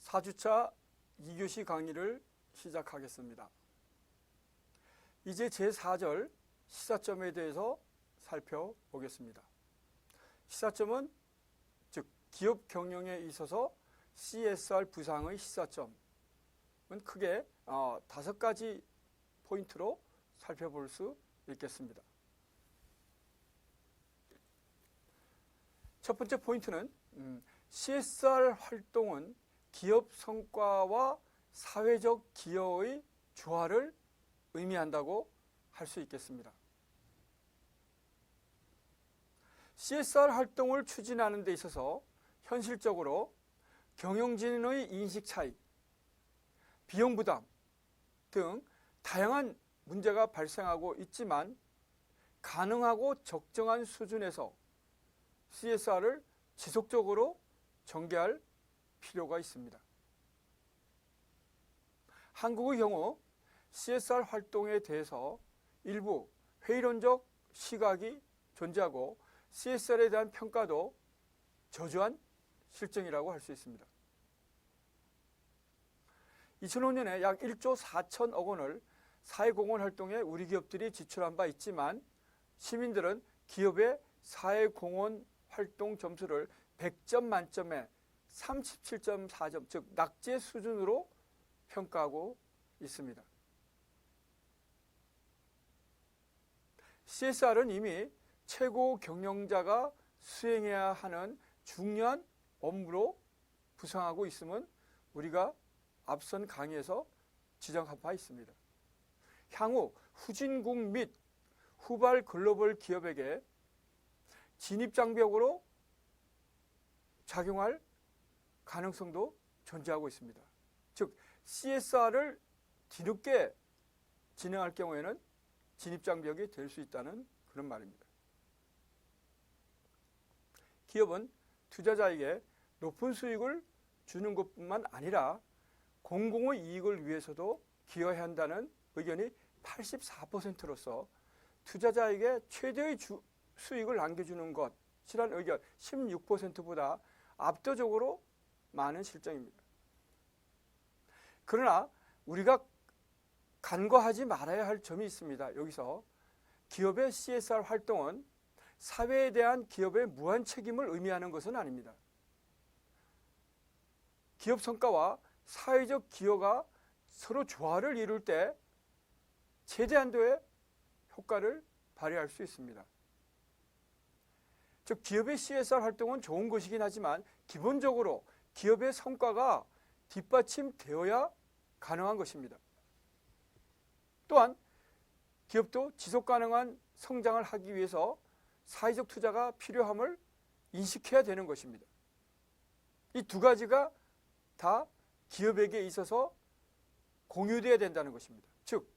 4주차 2교시 강의를 시작하겠습니다. 이제 제4절 시사점에 대해서 살펴보겠습니다. 시사점은 즉 기업 경영에 있어서 CSR 부상의 시사점은 크게 5가지 포인트로 살펴볼 수 있겠습니다. 첫 번째 포인트는 CSR 활동은 기업 성과와 사회적 기여의 조화를 의미한다고 할 수 있겠습니다. CSR 활동을 추진하는 데 있어서 현실적으로 경영진의 인식 차이, 비용 부담 등 다양한 문제가 발생하고 있지만 가능하고 적정한 수준에서 CSR을 지속적으로 전개할 필요가 있습니다. 한국의 경우 CSR 활동에 대해서 일부 회의론적 시각이 존재하고 CSR에 대한 평가도 저조한 실정이라고 할 수 있습니다. 2005년에 약 1조 4천억 원을 사회공헌 활동에 우리 기업들이 지출한 바 있지만 시민들은 기업의 사회공헌 활동 점수를 100점 만점에 37.4점, 즉 낙제 수준으로 평가하고 있습니다. CSR은 이미 최고 경영자가 수행해야 하는 중요한 업무로 부상하고 있음은 우리가 앞선 강의에서 지적한 바 있습니다. 향후 후진국 및 후발 글로벌 기업에게 진입장벽으로 작용할 가능성도 존재하고 있습니다. 즉 CSR을 뒤늦게 진행할 경우에는 진입장벽이 될 수 있다는 그런 말입니다. 기업은 투자자에게 높은 수익을 주는 것뿐만 아니라 공공의 이익을 위해서도 기여해야 한다는 의견이 84%로서 투자자에게 최대의 수익을 남겨주는 것이란 의견 16%보다 압도적으로 많은 실정입니다. 그러나 우리가 간과하지 말아야 할 점이 있습니다. 여기서 기업의 CSR 활동은 사회에 대한 기업의 무한 책임을 의미하는 것은 아닙니다. 기업 성과와 사회적 기여가 서로 조화를 이룰 때 최대한도의 효과를 발휘할 수 있습니다. 즉 기업의 CSR 활동은 좋은 것이긴 하지만 기본적으로 기업의 성과가 뒷받침되어야 가능한 것입니다. 또한 기업도 지속가능한 성장을 하기 위해서 사회적 투자가 필요함을 인식해야 되는 것입니다. 이 두 가지가 다 기업에게 있어서 공유되어야 된다는 것입니다. 즉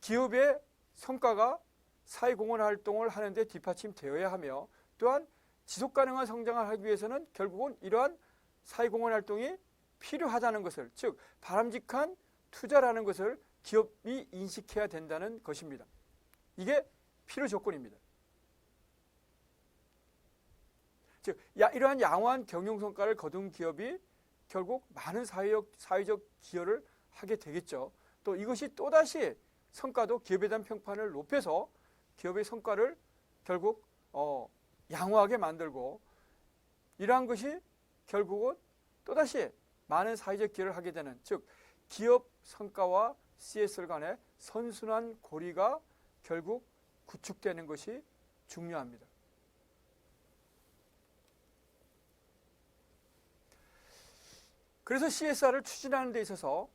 기업의 성과가 사회공헌 활동을 하는 데 뒷받침되어야 하며 또한 지속가능한 성장을 하기 위해서는 결국은 이러한 사회공헌 활동이 필요하다는 것을, 즉 바람직한 투자라는 것을 기업이 인식해야 된다는 것입니다. 이게 필요 조건입니다. 즉 이러한 양호한 경영 성과를 거둔 기업이 결국 많은 사회적 기여를 하게 되겠죠. 또 이것이 또다시 성과도 기업에 대한 평판을 높여서 기업의 성과를 결국 양호하게 만들고 이러한 것이 결국은 또다시 많은 사회적 기여를 하게 되는, 즉 기업 성과와 CSR 간의 선순환 고리가 결국 구축되는 것이 중요합니다. 그래서 CSR을 추진하는 데 있어서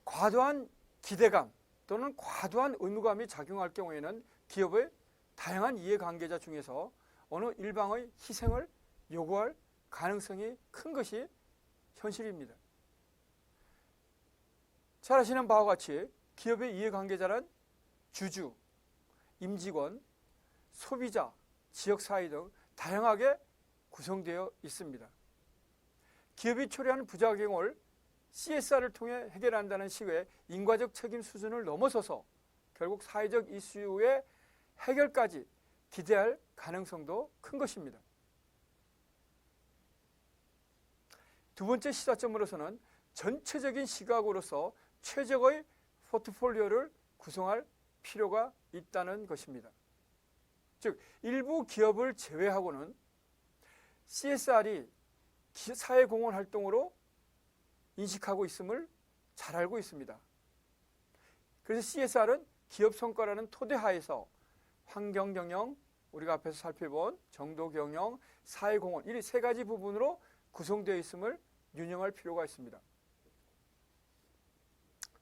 과도한 기대감 또는 과도한 의무감이 작용할 경우에는 기업의 다양한 이해관계자 중에서 어느 일방의 희생을 요구할 가능성이 큰 것이 현실입니다. 잘 아시는 바와 같이 기업의 이해관계자란 주주, 임직원, 소비자, 지역사회 등 다양하게 구성되어 있습니다. 기업이 초래하는 부작용을 CSR을 통해 해결한다는 식의 인과적 책임 수준을 넘어서서 결국 사회적 이슈의 해결까지 기대할 가능성도 큰 것입니다. 두 번째 시사점으로서는 전체적인 시각으로서 최적의 포트폴리오를 구성할 필요가 있다는 것입니다. 즉 일부 기업을 제외하고는 CSR이 사회공헌 활동으로 인식하고 있음을 잘 알고 있습니다. 그래서 CSR은 기업 성과라는 토대하에서 환경경영, 우리가 앞에서 살펴본 정도경영, 사회공헌 이 세 가지 부분으로 구성되어 있음을 유념할 필요가 있습니다.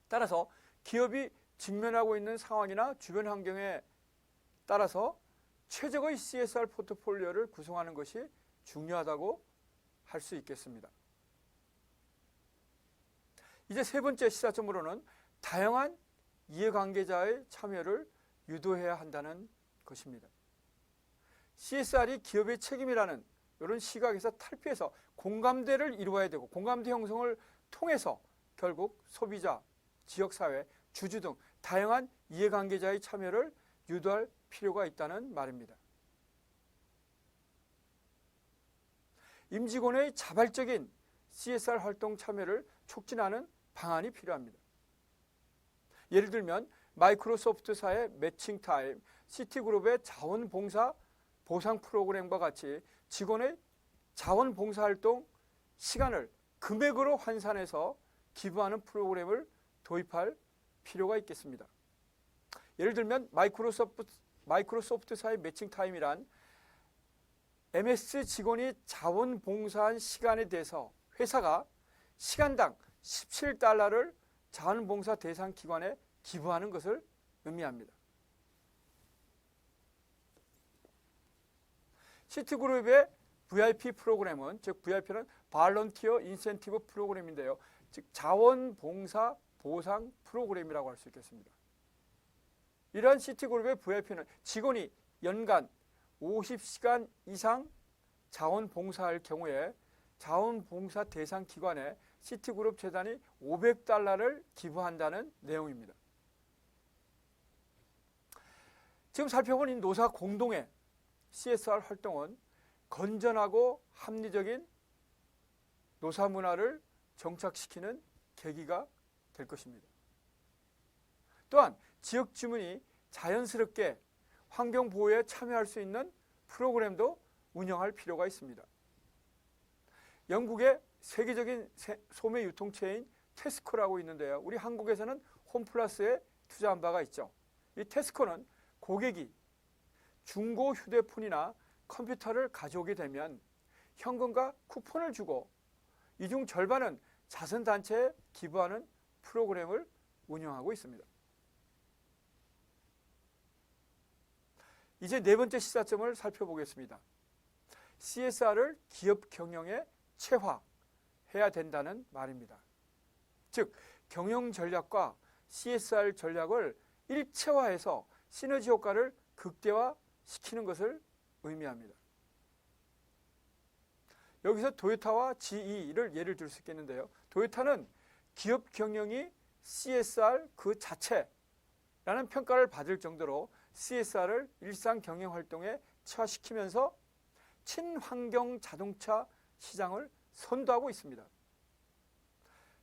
따라서 기업이 직면하고 있는 상황이나 주변 환경에 따라서 최적의 CSR 포트폴리오를 구성하는 것이 중요하다고 할 수 있겠습니다. 이제 세 번째 시사점으로는 다양한 이해관계자의 참여를 유도해야 한다는 것입니다. CSR이 기업의 책임이라는 이런 시각에서 탈피해서 공감대를 이루어야 되고 공감대 형성을 통해서 결국 소비자, 지역사회, 주주 등 다양한 이해관계자의 참여를 유도할 필요가 있다는 말입니다. 임직원의 자발적인 CSR 활동 참여를 촉진하는 방안이 필요합니다. 예를 들면 마이크로소프트사의 매칭타임, 시티그룹의 자원봉사 보상 프로그램과 같이 직원의 자원봉사활동 시간을 금액으로 환산해서 기부하는 프로그램을 도입할 필요가 있겠습니다. 예를 들면 마이크로소프트사의 매칭타임이란 MS 직원이 자원봉사한 시간에 대해서 회사가 시간당 17달러를 자원봉사 대상 기관에 기부하는 것을 의미합니다. 시티그룹의 VIP 프로그램은 즉 VIP는 발런티어 인센티브 프로그램인데요. 즉 자원봉사 보상 프로그램이라고 할 수 있겠습니다. 이러한 시티그룹의 VIP는 직원이 연간 50시간 이상 자원봉사할 경우에 자원봉사 대상 기관에 시티그룹 재단이 $500를 기부한다는 내용입니다. 지금 살펴본 이 노사 공동의 CSR 활동은 건전하고 합리적인 노사 문화를 정착시키는 계기가 될 것입니다. 또한 지역 주민이 자연스럽게 환경보호에 참여할 수 있는 프로그램도 운영할 필요가 있습니다. 영국의 세계적인 소매 유통체인 테스코라고 있는데요. 우리 한국에서는 홈플러스에 투자한 바가 있죠. 이 테스코는 고객이 중고 휴대폰이나 컴퓨터를 가져오게 되면 현금과 쿠폰을 주고 이 중 절반은 자선단체에 기부하는 프로그램을 운영하고 있습니다. 이제 네 번째 시사점을 살펴보겠습니다. CSR을 기업 경영에 체화해야 된다는 말입니다. 즉 경영 전략과 CSR 전략을 일체화해서 시너지 효과를 극대화시키는 것을 의미합니다. 여기서 도요타와 GE를 예를 들 수 있겠는데요. 도요타는 기업 경영이 CSR 그 자체라는 평가를 받을 정도로 CSR을 일상 경영 활동에 체화시키면서 친환경 자동차 시장을 선도하고 있습니다.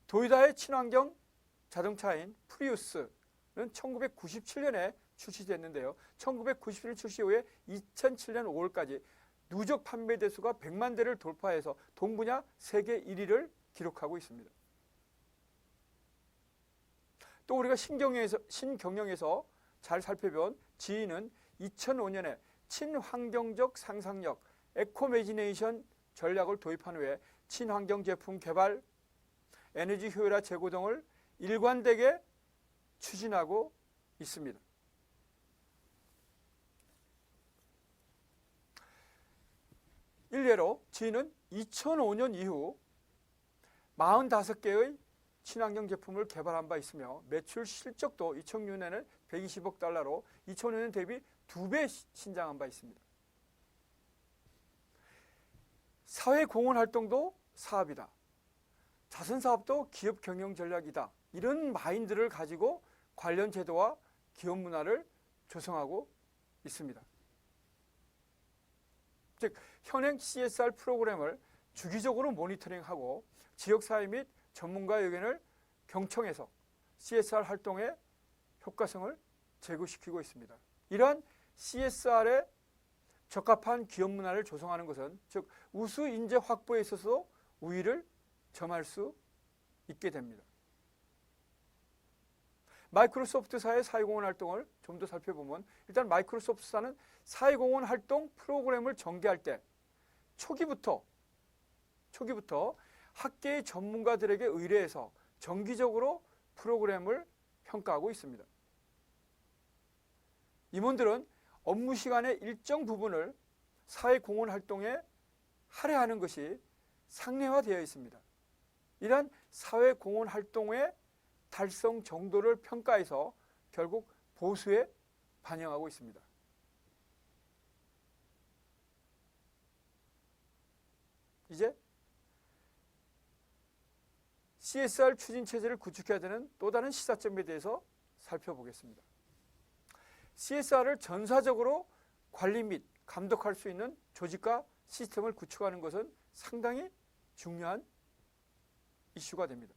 도요타의 친환경 자동차인 프리우스는 1997년에 출시됐는데요. 1997년 출시 후에 2007년 5월까지 누적 판매 대수가 100만 대를 돌파해서 동분야 세계 1위를 기록하고 있습니다. 또 우리가 신경영에서 잘 살펴본 GE는 2005년에 친환경적 상상력 에코매지네이션 전략을 도입한 후에 친환경 제품 개발, 에너지 효율화 제고 등을 일관되게 추진하고 있습니다. 일례로 GE는 2005년 이후 45개의 친환경 제품을 개발한 바 있으며 매출 실적도 2006년에는 120억 달러로 2005년 대비 2배 신장한 바 있습니다. 사회공헌 활동도 사업이다. 자선사업도 기업 경영 전략이다. 이런 마인드를 가지고 관련 제도와 기업 문화를 조성하고 있습니다. 즉 현행 CSR 프로그램을 주기적으로 모니터링하고 지역사회 및 전문가 의견을 경청해서 CSR 활동의 효과성을 제고시키고 있습니다. 이러한 CSR에 적합한 기업 문화를 조성하는 것은 즉 우수 인재 확보에 있어서 우위를 점할 수 있게 됩니다. 마이크로소프트사의 사회공헌 활동을 좀 더 살펴보면 일단 마이크로소프트사는 사회공헌 활동 프로그램을 전개할 때 초기부터 학계의 전문가들에게 의뢰해서 정기적으로 프로그램을 평가하고 있습니다. 임원들은 업무 시간의 일정 부분을 사회공헌 활동에 할애하는 것이 상례화되어 있습니다. 이러한 사회공헌 활동의 달성 정도를 평가해서 결국 보수에 반영하고 있습니다. 이제 CSR 추진 체제를 구축해야 되는 또 다른 시사점에 대해서 살펴보겠습니다. CSR을 전사적으로 관리 및 감독할 수 있는 조직과 시스템을 구축하는 것은 상당히 중요한 이슈가 됩니다.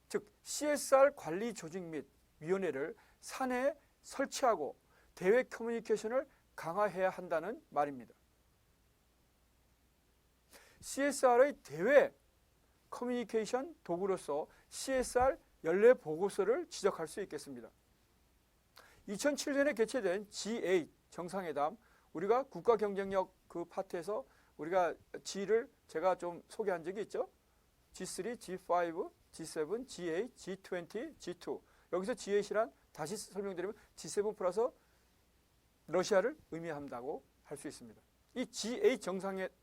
즉 CSR 관리 조직 및 위원회를 사내에 설치하고 대외 커뮤니케이션을 강화해야 한다는 말입니다. CSR의 대외 커뮤니케이션 도구로서 CSR 연례 보고서를 지적할 수 있겠습니다. 2007년에 개최된 G8 정상회담, 우리가 국가 경쟁력 그 파트에서 우리가 G를 제가 좀 소개한 적이 있죠. G3, G5, G7, G8, G20, G2. 여기서 G8이란 다시 설명드리면 G7 플러스 러시아를 의미한다고 할 수 있습니다. 이 G8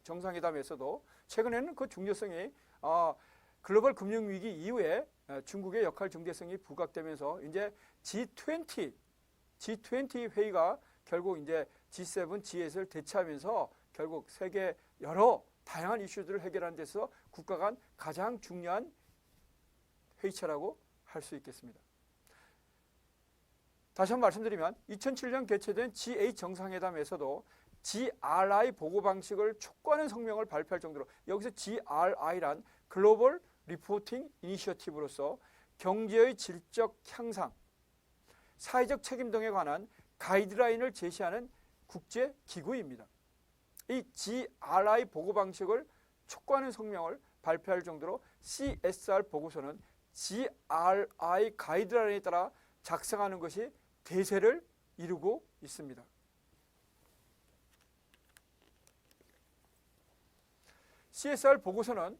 정상회담에서도 최근에는 그 중요성이 글로벌 금융위기 이후에 중국의 역할 중대성이 부각되면서 이제 G20 회의가 결국 이제 G7, G8을 대체하면서 결국 세계 여러 다양한 이슈들을 해결하는 데서 국가 간 가장 중요한 회의체라고 할 수 있겠습니다. 다시 한번 말씀드리면 2007년 개최된 G8 정상회담에서도 GRI 보고 방식을 촉구하는 성명을 발표할 정도로 여기서 GRI란 글로벌 리포팅 이니셔티브로서 경제의 질적 향상, 사회적 책임 등에 관한 가이드라인을 제시하는 국제 기구입니다. 이 GRI 보고 방식을 촉구하는 성명을 발표할 정도로 CSR 보고서는 GRI 가이드라인에 따라 작성하는 것이 대세를 이루고 있습니다. CSR 보고서는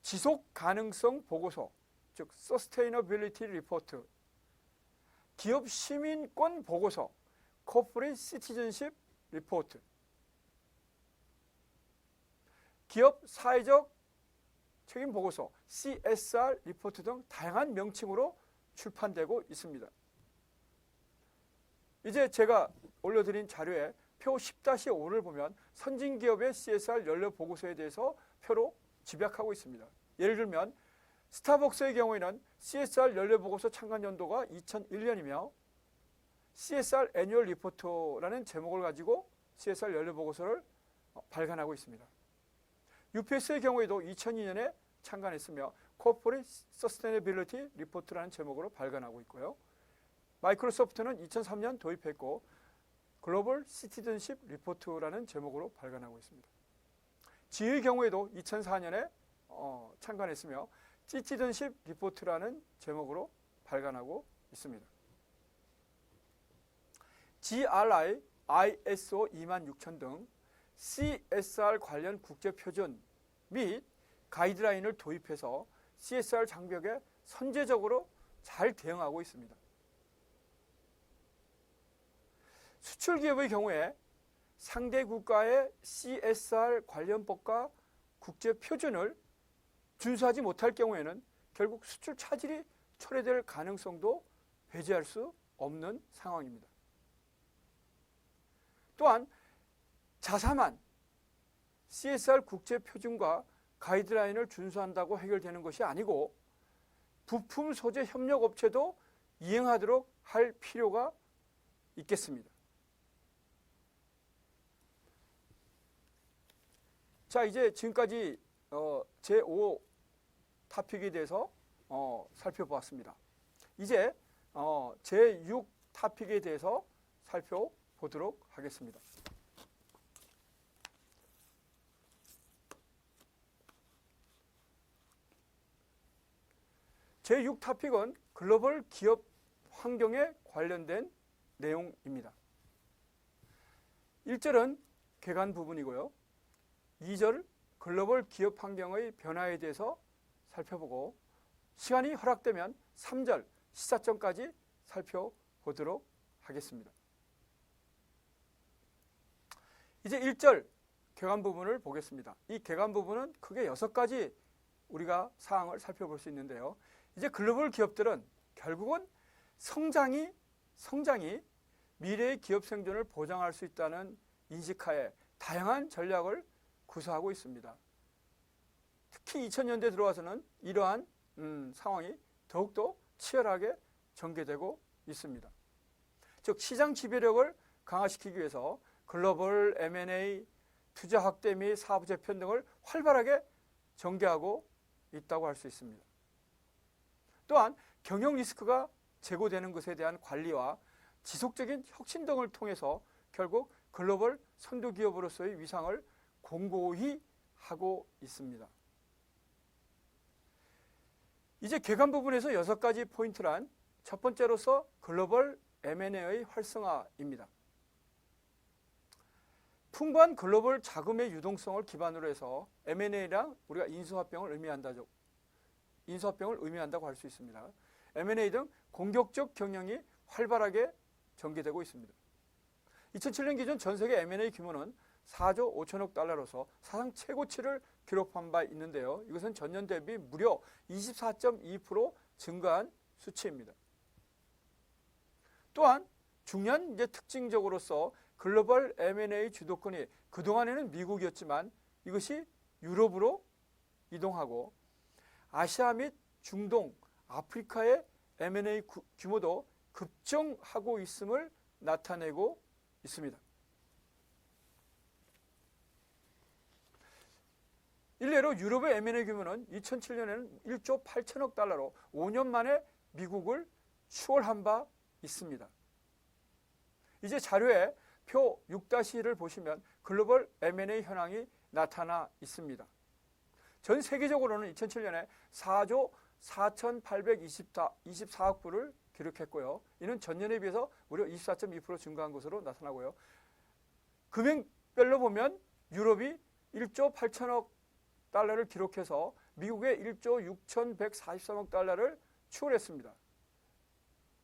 지속 가능성 보고서, 즉 Sustainability Report, 기업 시민권 보고서, Corporate Citizenship Report, 기업 사회적 책임 보고서, CSR 리포트 등 다양한 명칭으로 출판되고 있습니다. 이제 제가 올려드린 자료에 표 10-5를 보면 선진기업의 CSR 연례 보고서에 대해서 표로 집약하고 있습니다. 예를 들면 스타벅스의 경우에는 CSR 연례 보고서 창간 연도가 2001년이며 CSR 애뉴얼 리포트라는 제목을 가지고 CSR 연례 보고서를 발간하고 있습니다. UPS의 경우에도 2002년에 창간했으며 Corporate Sustainability Report라는 제목으로 발간하고 있고요. 마이크로소프트는 2003년 도입했고 글로벌 시티즌십 리포트라는 제목으로 발간하고 있습니다. G의 경우에도 2004년에 창간했으며 시티즌십 리포트라는 제목으로 발간하고 있습니다. GRI, ISO 26000 등 CSR 관련 국제표준 및 가이드라인을 도입해서 CSR 장벽에 선제적으로 잘 대응하고 있습니다. 수출 기업의 경우에 상대 국가의 CSR 관련법과 국제 표준을 준수하지 못할 경우에는 결국 수출 차질이 초래될 가능성도 배제할 수 없는 상황입니다. 또한 자사만 CSR 국제 표준과 가이드라인을 준수한다고 해결되는 것이 아니고 부품 소재 협력 업체도 이행하도록 할 필요가 있겠습니다. 자, 이제 지금까지 제5 타픽에 대해서 살펴보았습니다. 이제 제6 타픽에 대해서 살펴보도록 하겠습니다. 제6 타픽은 글로벌 기업 환경에 관련된 내용입니다. 1절은 개관 부분이고요. 2절 글로벌 기업 환경의 변화에 대해서 살펴보고 시간이 허락되면 3절 시사점까지 살펴보도록 하겠습니다. 이제 1절 개관 부분을 보겠습니다. 이 개관 부분은 크게 6가지 우리가 사항을 살펴볼 수 있는데요. 이제 글로벌 기업들은 결국은 성장이 미래의 기업 생존을 보장할 수 있다는 인식하에 다양한 전략을 구사하고 있습니다. 특히 2000년대 들어와서는 이러한 상황이 더욱더 치열하게 전개되고 있습니다. 즉 시장 지배력을 강화시키기 위해서 글로벌 M&A, 투자 확대 및 사업 재편 등을 활발하게 전개하고 있다고 할 수 있습니다. 또한 경영 리스크가 제고되는 것에 대한 관리와 지속적인 혁신 등을 통해서 결국 글로벌 선도 기업으로서의 위상을 공고히 하고 있습니다. 이제 개관 부분에서 6가지 포인트란 첫 번째로서 글로벌 M&A의 활성화입니다. 풍부한 글로벌 자금의 유동성을 기반으로 해서 M&A랑 우리가 인수합병을 의미한다고 할 수 있습니다. M&A 등 공격적 경영이 활발하게 전개되고 있습니다. 2007년 기준 전 세계 M&A 규모는 4조 5천억 달러로서 사상 최고치를 기록한 바 있는데요. 이것은 전년 대비 무려 24.2% 증가한 수치입니다. 또한 중요한 특징적으로서 글로벌 M&A 주도권이 그동안에는 미국이었지만 이것이 유럽으로 이동하고 아시아 및 중동, 아프리카의 M&A 규모도 급증하고 있음을 나타내고 있습니다. 일례로 유럽의 M&A 규모는 2007년에는 1조 8천억 달러로 5년 만에 미국을 추월한 바 있습니다. 이제 자료에 표 6-1을 보시면 글로벌 M&A 현황이 나타나 있습니다. 전 세계적으로는 2007년에 4조 4,824억 불을 기록했고요. 이는 전년에 비해서 무려 24.2% 증가한 것으로 나타나고요. 금액별로 보면 유럽이 1조 8천억 달러를 기록해서 미국의 1조 6,143억 달러를 추월했습니다.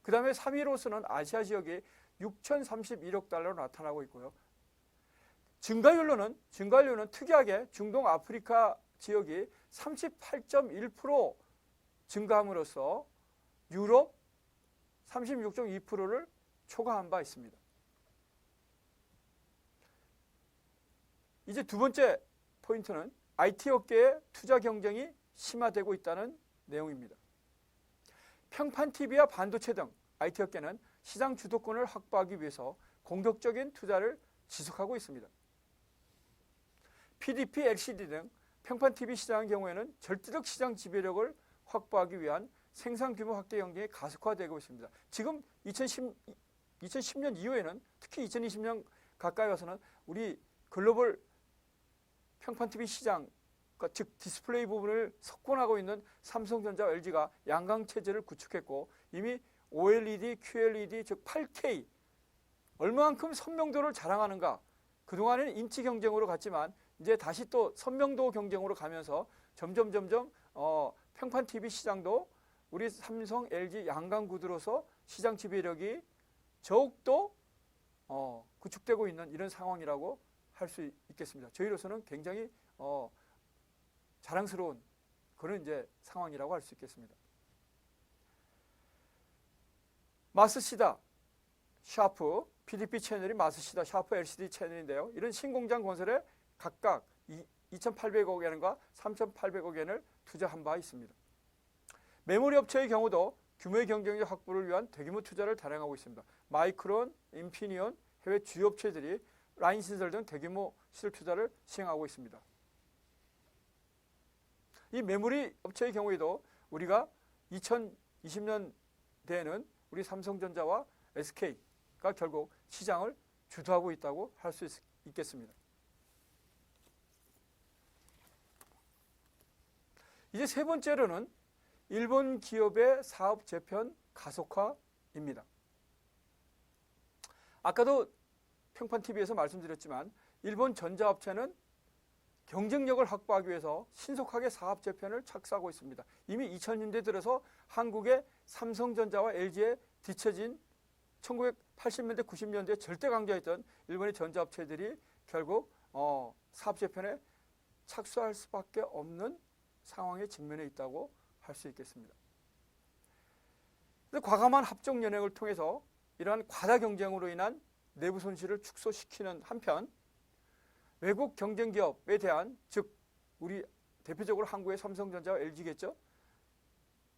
그 다음에 3위로서는 아시아 지역이 6,031억 달러로 나타나고 있고요. 증가율로는 특이하게 중동 아프리카 지역이 38.1% 증가함으로써 유럽 36.2%를 초과한 바 있습니다. 이제 두 번째 포인트는 IT 업계의 투자 경쟁이 심화되고 있다는 내용입니다. 평판 TV와 반도체 등 IT 업계는 시장 주도권을 확보하기 위해서 공격적인 투자를 지속하고 있습니다. PDP, LCD 등 평판 TV 시장의 경우에는 절대적 시장 지배력을 확보하기 위한 생산 규모 확대 경쟁이 가속화되고 있습니다. 지금 2010년 이후에는 특히 2020년 가까이 와서는 우리 글로벌 평판 TV 시장, 즉 디스플레이 부분을 석권하고 있는 삼성전자와 LG가 양강 체제를 구축했고 이미 OLED, QLED 즉 8K 얼마만큼 선명도를 자랑하는가. 그동안에는 인치 경쟁으로 갔지만 이제 다시 또 선명도 경쟁으로 가면서 점점 평판 TV 시장도 우리 삼성, LG 양강 구도로서 시장 지배력이 더욱더 구축되고 있는 이런 상황이라고 할 수 있겠습니다. 저희로서는 굉장히 자랑스러운 그런 이제 상황이라고 할 수 있겠습니다. 마스시다, 샤프, PDP 채널이 마스시다, 샤프 LCD 채널인데요. 이런 신공장 건설에 각각 2,800억 엔과 3,800억 엔을 투자한 바 있습니다. 메모리 업체의 경우도 규모의 경쟁력 확보를 위한 대규모 투자를 단행하고 있습니다. 마이크론, 인피니온, 해외 주요 업체들이 라인 신설 등 대규모 시설 투자를 시행하고 있습니다. 이 메모리 업체의 경우에도 우리가 2020년대에는 우리 삼성전자와 SK가 결국 시장을 주도하고 있다고 할 수 있겠습니다. 이제 세 번째로는 일본 기업의 사업 재편 가속화입니다. 아까도 평판TV에서 말씀드렸지만 일본 전자업체는 경쟁력을 확보하기 위해서 신속하게 사업 재편을 착수하고 있습니다. 이미 2000년대 들어서 한국의 삼성전자와 LG에 뒤처진 1980년대, 90년대에 절대 강자였던 일본의 전자업체들이 결국 사업 재편에 착수할 수밖에 없는 상황에 직면해 있다고 할 수 있겠습니다. 과감한 합종 연행을 통해서 이러한 과다 경쟁으로 인한 내부 손실을 축소시키는 한편 외국 경쟁 기업에 대한, 즉 우리 대표적으로 한국의 삼성전자와 LG겠죠.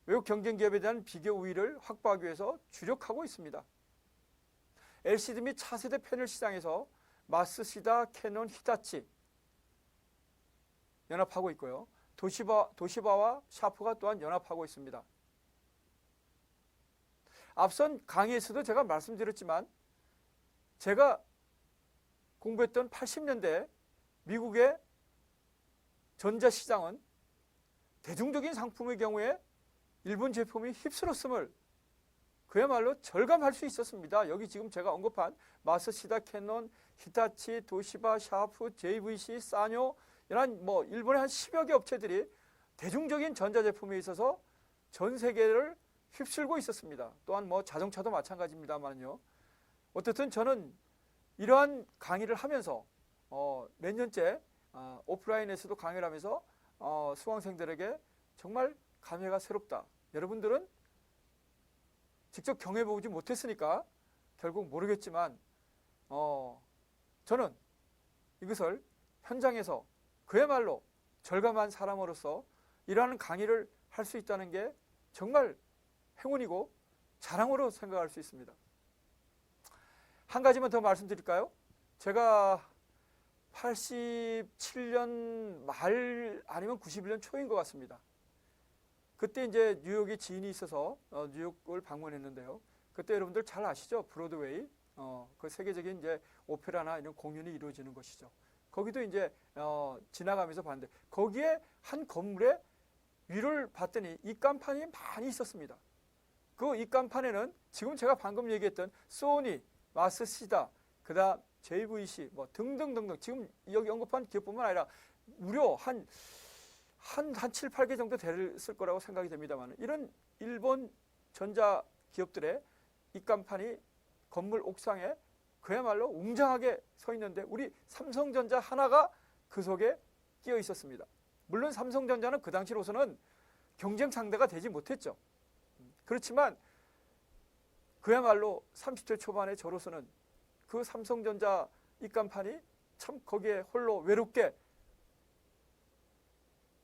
외국 경쟁 기업에 대한 비교 우위를 확보하기 위해서 주력하고 있습니다. LCD 및 차세대 패널 시장에서 마쓰시다, 캐논, 히타치 연합하고 있고요. 도시바와 샤프가 또한 연합하고 있습니다. 앞선 강의에서도 제가 말씀드렸지만 제가 공부했던 80년대 미국의 전자시장은 대중적인 상품의 경우에 일본 제품이 휩쓸었음을 그야말로 절감할 수 있었습니다. 여기 지금 제가 언급한 마쓰시다, 캐논, 히타치, 도시바, 샤프, JVC, 사뇨 이런 일본의 한 10여 개 업체들이 대중적인 전자제품에 있어서 전 세계를 휩쓸고 있었습니다. 또한 자동차도 마찬가지입니다만요. 어쨌든 저는 이러한 강의를 하면서 몇 년째 오프라인에서도 강의를 하면서 수강생들에게 정말 감회가 새롭다. 여러분들은 직접 경험해보지 못했으니까 결국 모르겠지만 저는 이것을 현장에서 그야말로 절감한 사람으로서 이러한 강의를 할 수 있다는 게 정말 행운이고 자랑으로 생각할 수 있습니다. 한 가지만 더 말씀드릴까요? 제가 87년 말 아니면 91년 초인 것 같습니다. 그때 이제 뉴욕에 지인이 있어서 뉴욕을 방문했는데요. 그때 여러분들 잘 아시죠? 브로드웨이. 그 세계적인 이제 오페라나 이런 공연이 이루어지는 것이죠. 거기도 이제 지나가면서 봤는데 거기에 한 건물에 위를 봤더니 입간판이 많이 있었습니다. 그 입간판에는 지금 제가 방금 얘기했던 소니, 마쓰시다, 그다음 JVC 등등등등 지금 여기 언급한 기업뿐만 아니라 무려 한 7, 8개 정도 됐을 거라고 생각이 됩니다만 이런 일본 전자 기업들의 입간판이 건물 옥상에 그야말로 웅장하게 서 있는데 우리 삼성전자 하나가 그 속에 끼어 있었습니다. 물론 삼성전자는 그 당시로서는 경쟁 상대가 되지 못했죠. 그렇지만 그야말로 30대 초반의 저로서는 그 삼성전자 입간판이 참 거기에 홀로 외롭게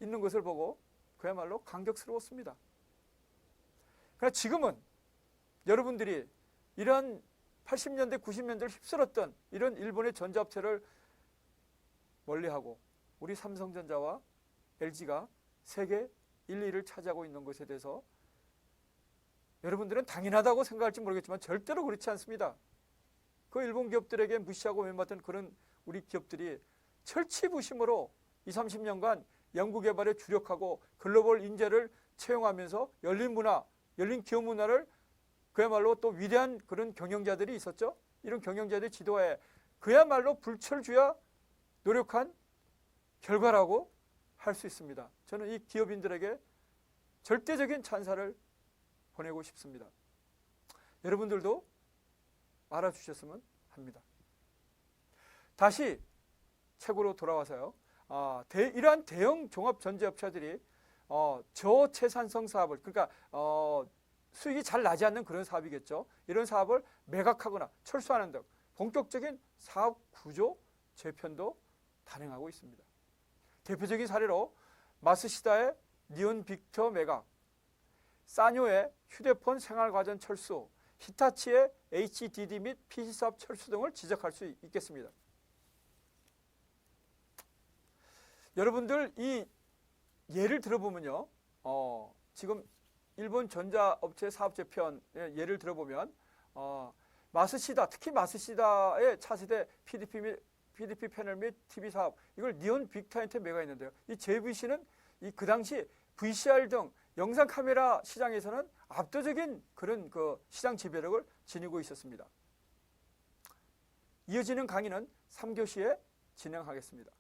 있는 것을 보고 그야말로 감격스러웠습니다. 그러나 지금은 여러분들이 이런 80년대, 90년대를 휩쓸었던 이런 일본의 전자업체를 멀리하고 우리 삼성전자와 LG가 세계 1, 2위를 차지하고 있는 것에 대해서 여러분들은 당연하다고 생각할지 모르겠지만 절대로 그렇지 않습니다. 그 일본 기업들에게 무시하고 외면받던 그런 우리 기업들이 철치부심으로 20, 30년간 연구개발에 주력하고 글로벌 인재를 채용하면서 열린 문화, 열린 기업 문화를 그야말로 또 위대한 그런 경영자들이 있었죠. 이런 경영자들의 지도하에 그야말로 불철주야 노력한 결과라고 할 수 있습니다. 저는 이 기업인들에게 절대적인 찬사를 보내고 싶습니다. 여러분들도 알아주셨으면 합니다. 다시 책으로 돌아와서요. 이러한 대형 종합 전자업체들이 저채산성 사업을 그러니까 수익이 잘 나지 않는 그런 사업이겠죠. 이런 사업을 매각하거나 철수하는 등 본격적인 사업 구조 재편도 단행하고 있습니다. 대표적인 사례로 마쓰시다의 니온 빅터 매각, 사뇨의 휴대폰 생활과전 철수, 히타치의 HDD 및 PC 사업 철수 등을 지적할 수 있겠습니다. 여러분들 이 예를 들어보면요. 지금 일본 전자업체 사업체 편 예를 들어보면 마스시다, 특히 마스시다의 차세대 PDP 패널 및 TV 사업, 이걸 니온 빅타인트 매가 있는데요. 이 JVC는 그 당시 VCR 등 영상 카메라 시장에서는 압도적인 그런 그 시장 지배력을 지니고 있었습니다. 이어지는 강의는 3교시에 진행하겠습니다.